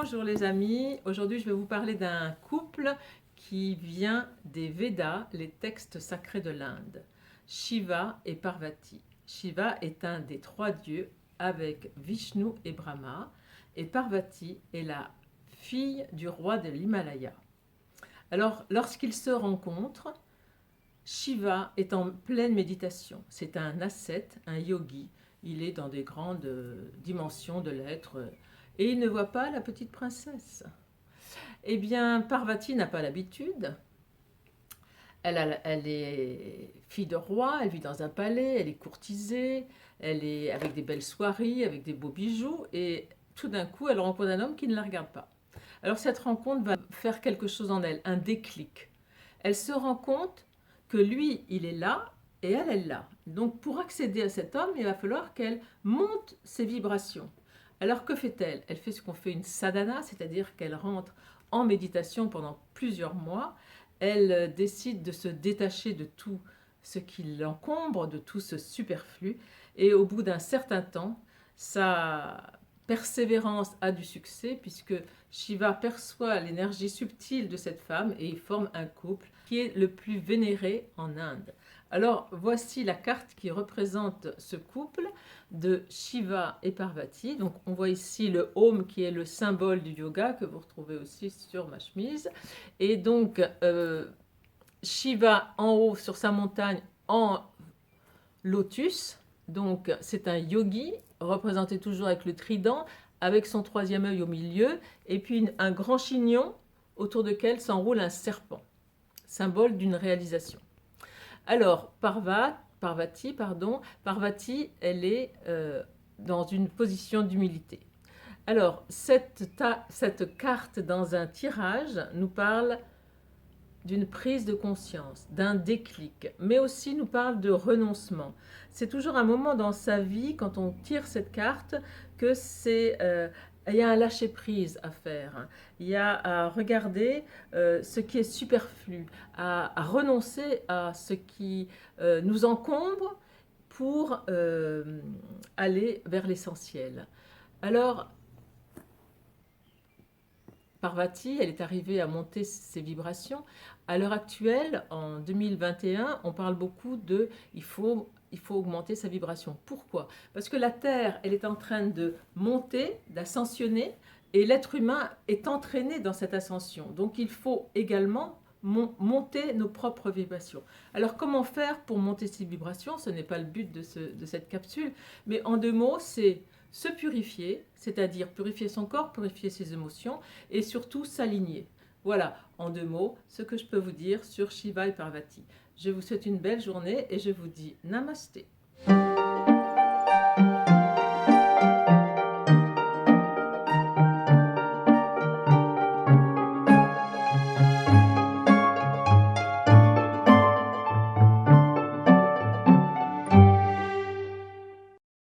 Bonjour les amis, aujourd'hui je vais vous parler d'un couple qui vient des Védas, les textes sacrés de l'Inde. Shiva et Parvati. Shiva est un des trois dieux avec Vishnu et Brahma, et Parvati est la fille du roi de l'Himalaya. Alors lorsqu'ils se rencontrent, Shiva est en pleine méditation. C'est un ascète, un yogi. Il est dans des grandes dimensions de l'être et il ne voit pas la petite princesse. Eh bien, Parvati n'a pas l'habitude. Elle est fille de roi, elle vit dans un palais, elle est courtisée, elle est avec des belles soieries, avec des beaux bijoux, et tout d'un coup, elle rencontre un homme qui ne la regarde pas. Alors cette rencontre va faire quelque chose en elle, un déclic. Elle se rend compte que lui, il est là et elle est là. Donc pour accéder à cet homme, il va falloir qu'elle monte ses vibrations. Alors que fait-elle? Elle fait ce qu'on fait une sadhana, c'est-à-dire qu'elle rentre en méditation pendant plusieurs mois. Elle décide de se détacher de tout ce qui l'encombre, de tout ce superflu. Et au bout d'un certain temps, sa persévérance a du succès puisque Shiva perçoit l'énergie subtile de cette femme et ils forment un couple qui est le plus vénéré en Inde. Alors voici la carte qui représente ce couple de Shiva et Parvati. Donc on voit ici le Om qui est le symbole du yoga que vous retrouvez aussi sur ma chemise. Et donc Shiva en haut sur sa montagne en lotus. Donc c'est un yogi représenté toujours avec le trident, avec son troisième œil au milieu, et puis un grand chignon autour duquel s'enroule un serpent, symbole d'une réalisation. Alors, Parvati, elle est dans une position d'humilité. Alors, cette carte dans un tirage nous parle d'une prise de conscience, d'un déclic, mais aussi nous parle de renoncement. C'est toujours un moment dans sa vie, quand on tire cette carte, que il y a un lâcher-prise à faire. Il y a à regarder ce qui est superflu, à renoncer à ce qui nous encombre pour aller vers l'essentiel. Alors, Parvati, elle est arrivée à monter ses vibrations. À l'heure actuelle, en 2021, on parle beaucoup de il faut augmenter sa vibration. Pourquoi? Parce que la Terre, elle est en train de monter, d'ascensionner, et l'être humain est entraîné dans cette ascension. Donc il faut également monter nos propres vibrations. Alors comment faire pour monter ces vibrations? Ce n'est pas le but de cette capsule, mais en deux mots, c'est se purifier, c'est-à-dire purifier son corps, purifier ses émotions et surtout s'aligner. Voilà, en deux mots, ce que je peux vous dire sur Shiva et Parvati. Je vous souhaite une belle journée et je vous dis Namasté.